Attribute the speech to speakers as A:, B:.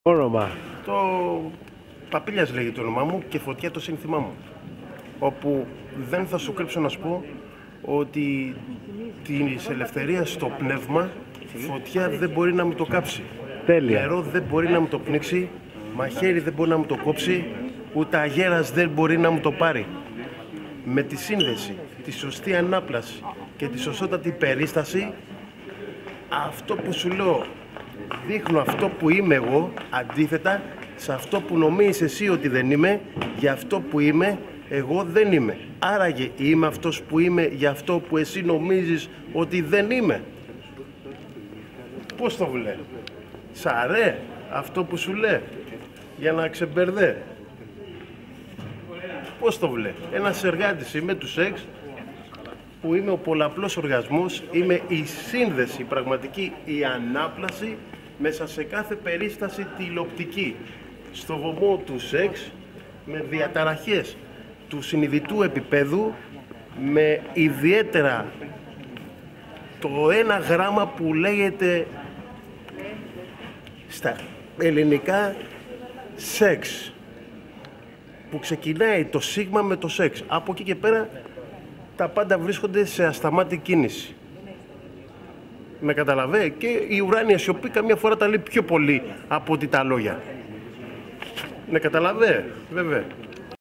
A: Όνομα.
B: Το Παπίλιας λέγεται το όνομά μου και Φωτιά το σύνθημά μου. Όπου δεν θα σου κρύψω να σου πω ότι της ελευθερίας στο πνεύμα φωτιά δεν μπορεί να μου το κάψει.
A: Τέλεια.
B: Νερό δεν μπορεί να μου το πνίξει, μαχαίρι δεν μπορεί να μου το κόψει, ούτε αγέρας δεν μπορεί να μου το πάρει. Με τη σύνδεση, τη σωστή ανάπλαση και τη σωστότατη περίσταση, αυτό που σου λέω, δείχνω αυτό που είμαι εγώ, αντίθετα σε αυτό που νομίζεις εσύ ότι δεν είμαι, για αυτό που είμαι, εγώ δεν είμαι. Άραγε είμαι αυτός που είμαι για αυτό που εσύ νομίζεις ότι δεν είμαι. Πώς το βλέ? Σ' αρέ αυτό που σου λέει, για να ξεμπερδέ? Πώς το βλέ? Ένας εργάτης είμαι του σεξ, που είμαι ο πολλαπλός οργασμός, είμαι η σύνδεση, η πραγματική, η ανάπλαση μέσα σε κάθε περίσταση τηλεοπτική. Στο βωμό του σεξ, με διαταραχές του συνειδητού επίπεδου, με ιδιαίτερα το ένα γράμμα που λέγεται στα ελληνικά σεξ, που ξεκινάει το σίγμα με το σεξ. Από εκεί και πέρα τα πάντα βρίσκονται σε ασταμάτη κίνηση. Με καταλαβέ? Και η ουράνια σιωπή καμιά φορά τα λέει πιο πολύ από ότι τα λόγια. Με καταλαβέ, βέβαια.